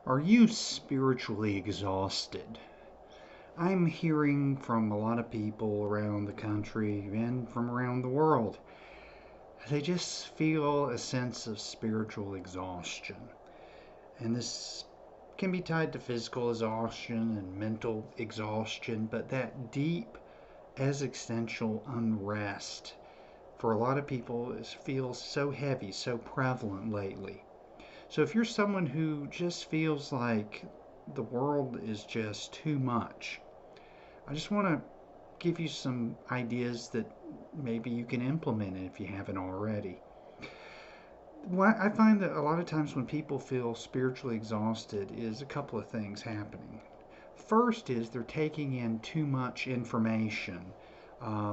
Are you spiritually exhausted? I'm hearing from a lot of people around the country and from around the world. They just feel a sense of spiritual exhaustion. And this can be tied to physical exhaustion and mental exhaustion, but that deep existential unrest for a lot of people feels so heavy, so prevalent lately. So if you're someone who just feels like the world is just too much, I just want to give you some ideas that maybe you can implement if you haven't already. What I find that a lot of times when people feel spiritually exhausted is a couple of things happening. First is they're taking in too much information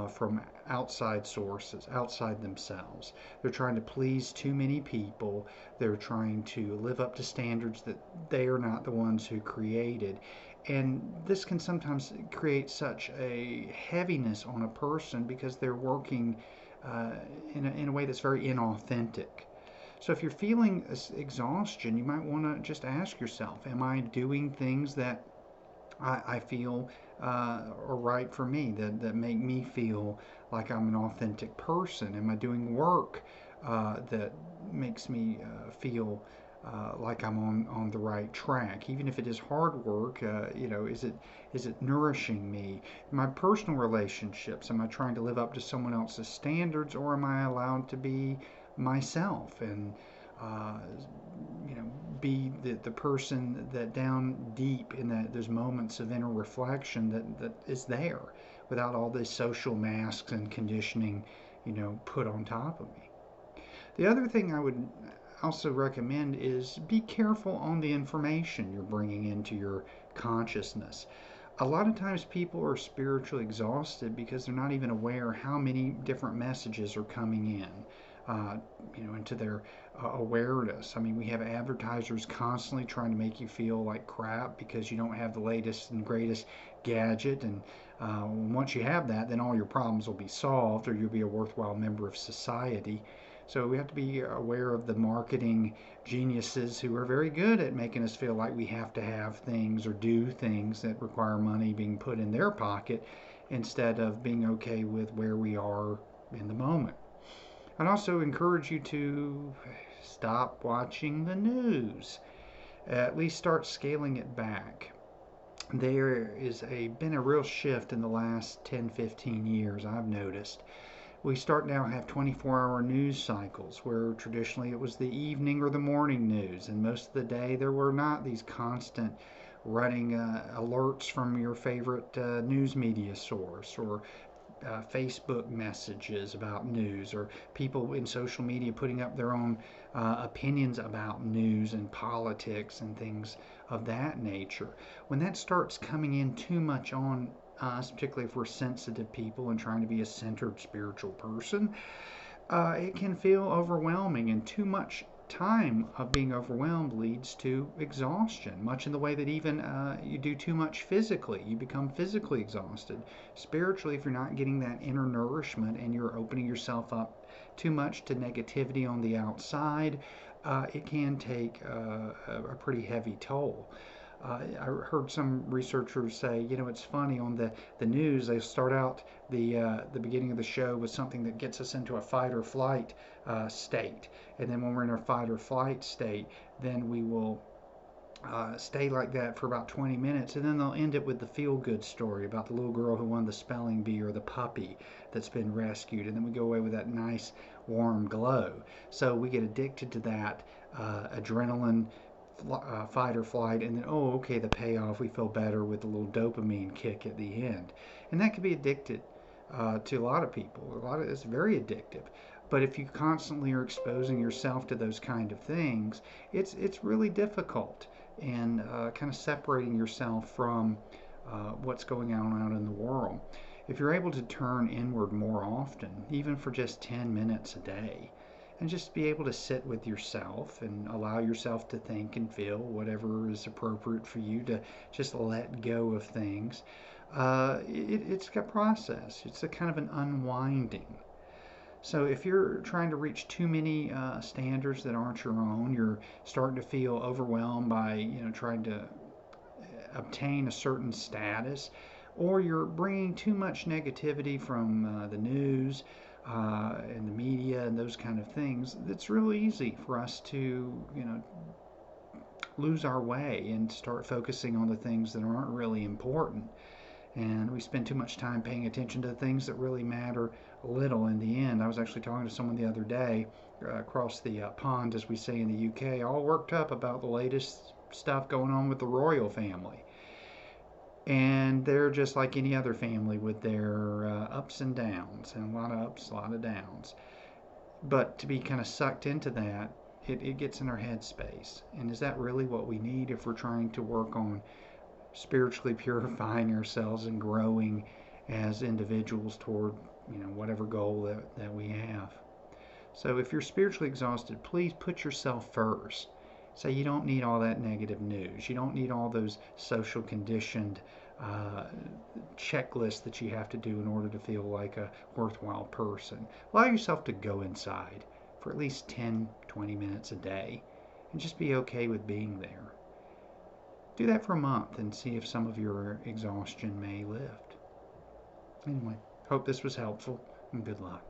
from outside sources, outside themselves. They're trying to please too many people. They're trying to live up to standards that they are not the ones who created. And this can sometimes create such a heaviness on a person because they're working uh, in a way that's very inauthentic. So if you're feeling exhaustion, you might want to just ask yourself, am I doing things that I feel are right for me, that make me feel like I'm an authentic person? Am I doing work that makes me feel like I'm on the right track, even if it is hard work? Is it nourishing me? My personal relationships, am I trying to live up to someone else's standards, or am I allowed to be myself and uh, you know be the person that down deep in that those moments of inner reflection that is there without all these social masks and conditioning put on top of me. The other thing I would also recommend is be careful on the information you're bringing into your consciousness. A lot of times people are spiritually exhausted because they're not even aware how many different messages are coming in into their awareness. I mean, we have advertisers constantly trying to make you feel like crap because you don't have the latest and greatest gadget. And once you have that, then all your problems will be solved, or you'll be a worthwhile member of society. So we have to be aware of the marketing geniuses who are very good at making us feel like we have to have things or do things that require money being put in their pocket instead of being okay with where we are in the moment. I'd also encourage you to stop watching the news. At least start scaling it back. There is been a real shift in the last 10, 15 years, I've noticed. We start now have 24-hour news cycles where traditionally it was the evening or the morning news, and most of the day there were not these constant running alerts from your favorite news media source, or Facebook messages about news, or people in social media putting up their own opinions about news and politics and things of that nature. When that starts coming in too much on us, particularly if we're sensitive people and trying to be a centered spiritual person, it can feel overwhelming, and too much time of being overwhelmed leads to exhaustion, much in the way that even you do too much physically. You become physically exhausted. Spiritually, if you're not getting that inner nourishment and you're opening yourself up too much to negativity on the outside, it can take a pretty heavy toll. I heard some researchers say, it's funny on the news. They start out the beginning of the show with something that gets us into a fight or flight state, and then when we're in a fight or flight state, then we will stay like that for about 20 minutes, and then they'll end it with the feel good story about the little girl who won the spelling bee or the puppy that's been rescued, and then we go away with that nice warm glow. So we get addicted to that adrenaline fight or flight, and then, oh, okay, the payoff, we feel better with a little dopamine kick at the end. And that can be addicted to a lot of people. It's very addictive. But if you constantly are exposing yourself to those kind of things, it's really difficult, and kind of separating yourself from what's going on out in the world. If you're able to turn inward more often, even for just 10 minutes a day, and just be able to sit with yourself and allow yourself to think and feel whatever is appropriate for you, to just let go of things. It's a process. It's a kind of an unwinding. So if you're trying to reach too many standards that aren't your own, you're starting to feel overwhelmed by trying to obtain a certain status, or you're bringing too much negativity from the news and the media and those kind of things, it's really easy for us to lose our way and start focusing on the things that aren't really important. And we spend too much time paying attention to the things that really matter little in the end. I was actually talking to someone the other day across the pond, as we say in the UK, all worked up about the latest stuff going on with the royal family. And they're just like any other family with their ups and downs, and a lot of ups, a lot of downs. But to be kind of sucked into that, it gets in our head space. And is that really what we need if we're trying to work on spiritually purifying ourselves and growing as individuals toward whatever goal that we have? So if you're spiritually exhausted, please put yourself first. Say you don't need all that negative news. You don't need all those social conditioned uh, checklists that you have to do in order to feel like a worthwhile person. Allow yourself to go inside for at least 10, 20 minutes a day and just be okay with being there. Do that for a month and see if some of your exhaustion may lift. Anyway, hope this was helpful and good luck.